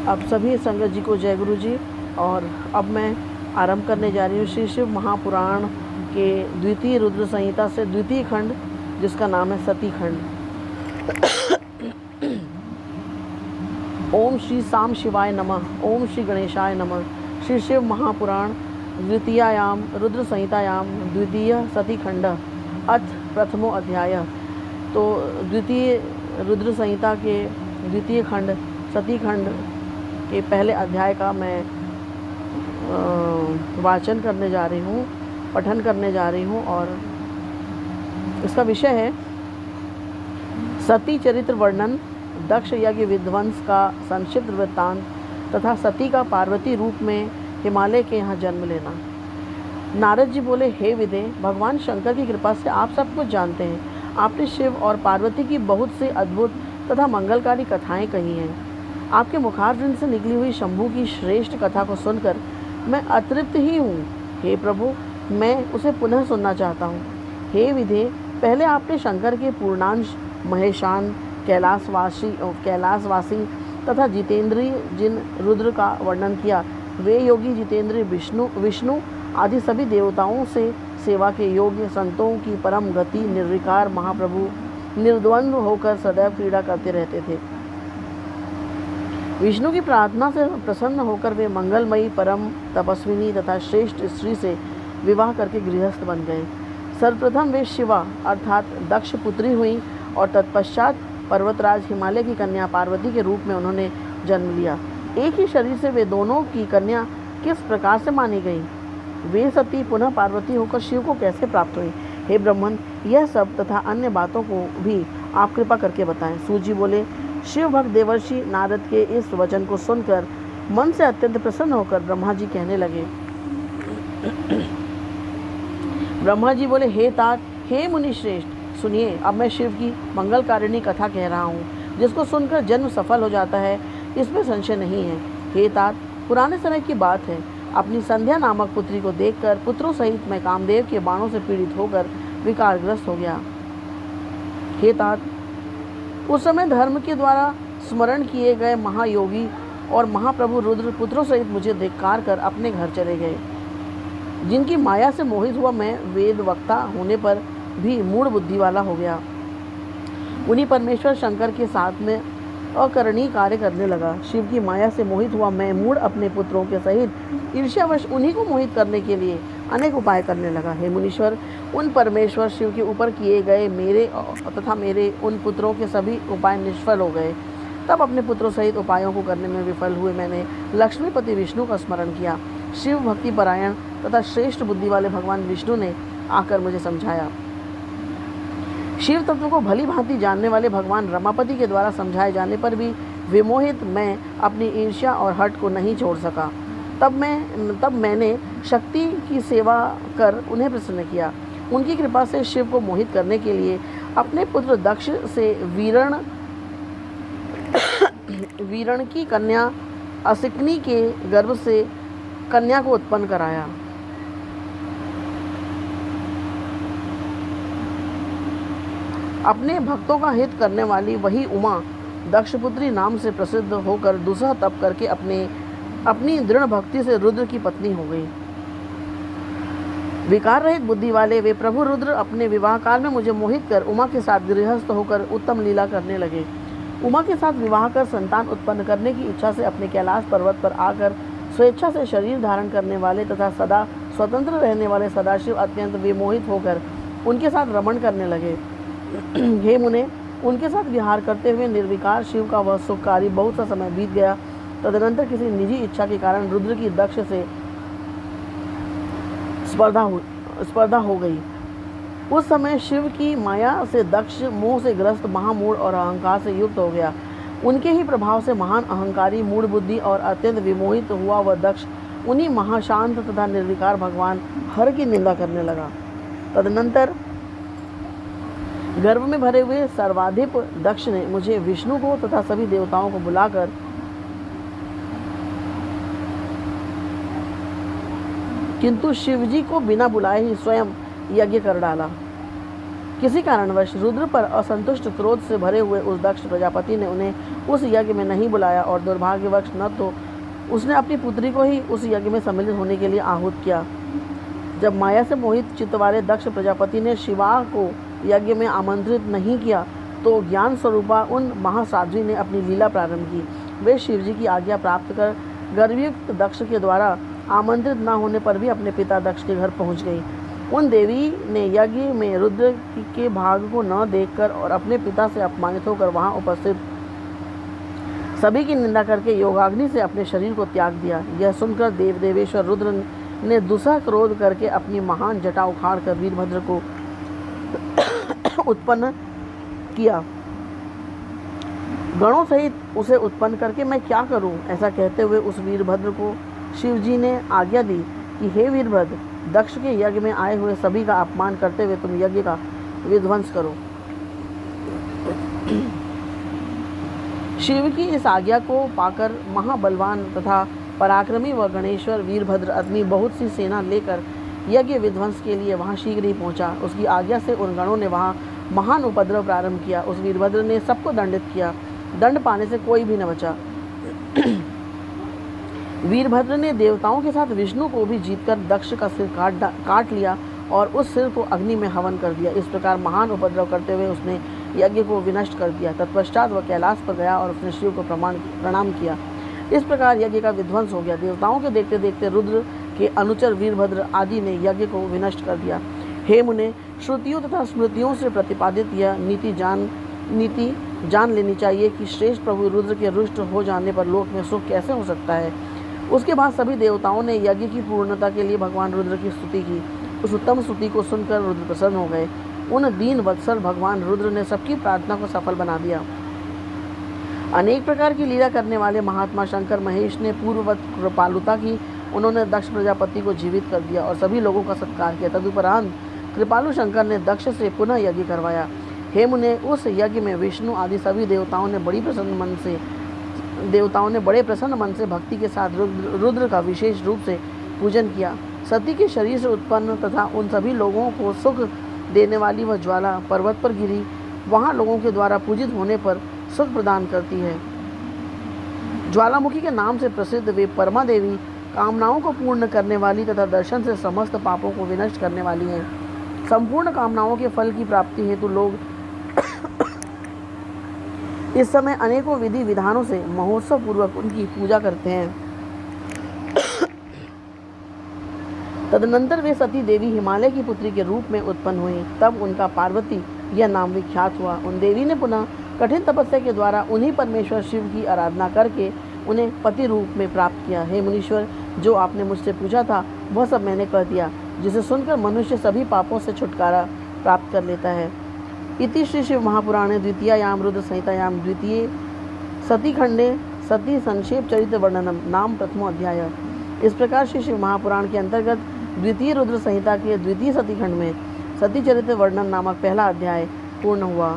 अब सभी संगत जी को जय गुरु जी। और अब मैं आरंभ करने जा रही हूँ श्री शिव महापुराण के द्वितीय रुद्र संहिता से द्वितीय खंड, जिसका नाम है सती खंड। ओम श्री साम शिवाय नमः। ओम श्री गणेशाय नमः। श्री शिव महापुराण द्वितीयायाम रुद्र संहितायाम द्वितीय सती खंड अथ प्रथमो अध्याय। तो द्वितीय रुद्र संहिता के द्वितीय खंड सती खंड के पहले अध्याय का मैं वाचन करने जा रही हूँ, पठन करने जा रही हूँ। और इसका विषय है सती चरित्र वर्णन, दक्ष यज्ञ विध्वंस का संक्षिप्त वृत्तांत तथा सती का पार्वती रूप में हिमालय के यहाँ जन्म लेना। नारद जी बोले, हे विदे, भगवान शंकर की कृपा से आप सब कुछ जानते हैं। आपने शिव और पार्वती की बहुत सी अद्भुत तथा मंगलकारी कथाएं कही हैं। आपके मुखारविंद से निकली हुई शंभू की श्रेष्ठ कथा को सुनकर मैं अतृप्त ही हूँ। हे प्रभु, मैं उसे पुनः सुनना चाहता हूँ। हे विधे, पहले आपने शंकर के पूर्णांश महेशान, कैलाशवासी तथा जितेंद्रीय जिन रुद्र का वर्णन किया, वे योगी जितेंद्रीय विष्णु आदि सभी देवताओं से सेवा के योग्य संतों की परम गति निर्विकार महाप्रभु निर्द्वंद्व होकर सदैव क्रीड़ा करते रहते थे। विष्णु की प्रार्थना से प्रसन्न होकर वे मंगलमयी परम तपस्विनी तथा श्रेष्ठ स्त्री से विवाह करके गृहस्थ बन गए। सर्वप्रथम वे शिवा अर्थात दक्ष पुत्री हुई और तत्पश्चात पर्वतराज हिमालय की कन्या पार्वती के रूप में उन्होंने जन्म लिया। एक ही शरीर से वे दोनों की कन्या किस प्रकार से मानी गई? वे सती पुनः पार्वती होकर शिव को कैसे प्राप्त हुई? हे ब्रह्मन, यह सब तथा अन्य बातों को भी आप कृपा करके बताएं। सूत जी बोले, शिव भक्त देवर्षि नारद के इस वचन को सुनकर मन से अत्यंत प्रसन्न होकर ब्रह्मा जी कहने लगे। ब्रह्मा जी बोले, हे तात, हे मुनि श्रेष्ठ, सुनिए, अब मैं शिव की मंगलकारिणी कथा कह रहा हूँ, जिसको सुनकर जन्म सफल हो जाता है, इसमें संशय नहीं है। हे तात, पुराने समय की बात है, अपनी संध्या नामक पुत्री को देखकर पुत्रों सहित मैं कामदेव के बाणों से पीड़ित होकर विकारग्रस्त हो गया। हे तात, उस समय धर्म के द्वारा स्मरण किए गए महायोगी और महाप्रभु रुद्र पुत्रों सहित मुझे धिक्कार कर अपने घर चले गए। जिनकी माया से मोहित हुआ मैं वेद वक्ता होने पर भी मूढ़ बुद्धि वाला हो गया। उन्हीं परमेश्वर शंकर के साथ में अकरणीय कार्य करने लगा। शिव की माया से मोहित हुआ मैं मूढ़ अपने पुत्रों के सहित ईर्ष्यावश उन्हीं को मोहित करने के लिए अनेक उपाय करने लगा। हे मुनीश्वर, उन परमेश्वर शिव के ऊपर किए गए मेरे तथा मेरे उन पुत्रों के सभी उपाय निष्फल हो गए। तब अपने पुत्रों सहित उपायों को करने में विफल हुए मैंने लक्ष्मीपति विष्णु का स्मरण किया। शिव भक्ति परायण तथा श्रेष्ठ बुद्धि वाले भगवान विष्णु ने आकर मुझे समझाया। शिव तत्व को भली भांति जानने वाले भगवान रमापति के द्वारा समझाए जाने पर भी विमोहित मैं अपनी ईर्ष्या और हठ को नहीं छोड़ सका। तब मैंने शक्ति की सेवा कर उन्हें प्रसन्न किया। उनकी कृपा से शिव को मोहित करने के लिए अपने पुत्र दक्ष से वीरण की कन्या असिकनी के गर्भ से कन्या को उत्पन्न कराया। अपने भक्तों का हित करने वाली वही उमा दक्षपुत्री नाम से प्रसिद्ध होकर दूसरा तप करके अपनी दृढ़ भक्ति से रुद्र की पत्नी हो गई। विकार रहित बुद्धि वाले वे प्रभु रुद्र अपने विवाह काल में मुझे मोहित कर उमा के साथ गृहस्थ होकर उत्तम लीला करने लगे। उमा के साथ विवाह कर संतान उत्पन्न करने की इच्छा से अपने कैलाश पर्वत पर आकर स्वेच्छा से शरीर धारण करने वाले तथा सदा स्वतंत्र रहने वाले सदाशिव अत्यंत विमोहित होकर उनके साथ रमण करने लगे। हे मुने, उनके साथ विहार करते हुए निर्विकार शिव का वह सुखकारी बहुत सा समय बीत गया। तदनंतर किसी निजी इच्छा के कारण रुद्र की दक्ष से स्पर्धा हो गई। उस समय शिव की माया से दक्ष मोह से ग्रस्त महामूढ़ और अहंकार से युक्त हो गया। उनके ही प्रभाव से महान अहंकारी मूढ़ बुद्धि और अत्यंत विमोहित हुआ वह दक्ष उन्हीं महाशांत तथा निर्विकार भगवान हर की निंदा करने लगा। तदनंतर गर्भ में भरे हुए सर्वाधिप दक्ष ने मुझे विष्णु को तथा सभी देवताओं को बुलाकर किंतु शिवजी को बिना बुलाए ही स्वयं यज्ञ कर डाला। किसी कारणवश रुद्र पर असंतुष्ट क्रोध से भरे हुए उस दक्ष प्रजापति ने उन्हें उस यज्ञ में नहीं बुलाया और दुर्भाग्यवश न तो उसने अपनी पुत्री को ही उस यज्ञ में सम्मिलित होने के लिए आहूत किया। जब माया से मोहित चित्त वाले दक्ष प्रजापति ने शिवा को यज्ञ में आमंत्रित नहीं किया तो ज्ञान स्वरूपा उन महासाध्वी ने अपनी लीला प्रारंभ की। वे शिवजी की आज्ञा प्राप्त कर गर्वयुक्त दक्ष के द्वारा आमंत्रित न होने पर भी अपने पिता दक्ष के घर पहुंच गई। उन देवी ने यज्ञ में रुद्र के भाग को न देखकर और अपने पिता से अपमानित होकर वहां उपस्थित सभी की निंदा करके योगाग्नि से अपने शरीर को त्याग दिया। यह सुनकर देवेश्वर रुद्र ने दुसह क्रोध करके अपनी महान जटा उखाड़कर वीरभद्र को उत्पन्न किया। गणों सहित उसे उत्पन्न करके मैं क्या करूं? ऐसा कहते हुए उस वीरभद्र को शिवजी ने आज्ञा दी कि हे वीरभद्र, दक्ष के यज्ञ में आए हुए सभी का अपमान करते हुए तुम यज्ञ का विध्वंस करो। शिव की इस आज्ञा को पाकर महाबलवान तथा पराक्रमी व गणेश्वर वीरभद्र अपनी बहुत सी सेना लेकर यज्ञ विध्वंस के लिए वहां शीघ्र ही पहुंचा। उसकी आज्ञा से उन गणों ने वहां महान उपद्रव प्रारंभ किया। उस वीरभद्र ने सबको दंडित किया। दंड पाने से कोई भी न बचा। वीरभद्र ने देवताओं के साथ विष्णु को भी जीतकर दक्ष का सिर काट लिया और उस सिर को अग्नि में हवन कर दिया। इस प्रकार महान उपद्रव करते हुए उसने यज्ञ को विनष्ट कर दिया। तत्पश्चात वह कैलाश पर गया और उसने शिव को प्रणाम किया। इस प्रकार यज्ञ का विध्वंस हो गया। देवताओं के देखते देखते रुद्र के अनुचर वीरभद्र आदि ने यज्ञ को विनष्ट कर दिया। हे मुने, श्रुतियों तथा स्मृतियों से प्रतिपादित यह नीति जान लेनी चाहिए कि श्रेष्ठ प्रभु रुद्र के रुष्ट हो जाने पर लोक में सुख कैसे हो सकता है। उसके बाद सभी देवताओं ने यज्ञ की पूर्णता के लिए भगवान रुद्र की स्तुति की। उस उत्तम स्तुति को सुनकर रुद्र प्रसन्न हो गए। उन दीन वत्सल भगवान रुद्र ने सबकी प्रार्थना को सफल बना दिया। अनेक प्रकार की लीला करने वाले महात्मा शंकर महेश ने पूर्ववत कृपालुता की। उन्होंने दक्ष प्रजापति को जीवित कर दिया और सभी लोगों का सत्कार किया। तदुपरांत कृपालु शंकर ने दक्ष से पुनः यज्ञ करवाया। हे मुने, उस यज्ञ में विष्णु आदि सभी देवताओं ने बड़े प्रसन्न मन से भक्ति के साथ रुद्र का विशेष रूप से पूजन किया। सती के शरीर से उत्पन्न तथा उन सभी लोगों को सुख देने वाली वह ज्वाला पर्वत पर गिरी। वहाँ लोगों के द्वारा पूजित होने पर सुख प्रदान करती है। ज्वालामुखी के नाम से प्रसिद्ध वे परमा देवी कामनाओं को पूर्ण करने वाली तथा दर्शन से समस्त पापों को विनष्ट करने वाली हैं। संपूर्ण कामनाओं के फल की प्राप्ति हेतु लोग इस समय अनेकों विधि विधानों से महोत्सव पूर्वक उनकी पूजा करते हैं। तदनंतर वे सती देवी हिमालय की पुत्री के रूप में उत्पन्न हुई। तब उनका पार्वती यह नाम विख्यात हुआ। उन देवी ने पुनः कठिन तपस्या के द्वारा उन्हीं परमेश्वर शिव की आराधना करके उन्हें पति रूप में प्राप्त किया। हे मुनीश्वर, जो आपने मुझसे पूछा था वह सब मैंने कह दिया, जिसे सुनकर मनुष्य सभी पापों से छुटकारा प्राप्त कर लेता है। इति श्री शिव महापुराणे द्वितीयायाम रुद्र संहितायाम द्वितीय सती खंडे सती संक्षेप चरित्र वर्णनम नाम प्रथमो अध्याय। इस प्रकार श्री शिव महापुराण के अंतर्गत द्वितीय रुद्र संहिता के द्वितीय सती खंड में सती चरित्र वर्णन नामक पहला अध्याय पूर्ण हुआ।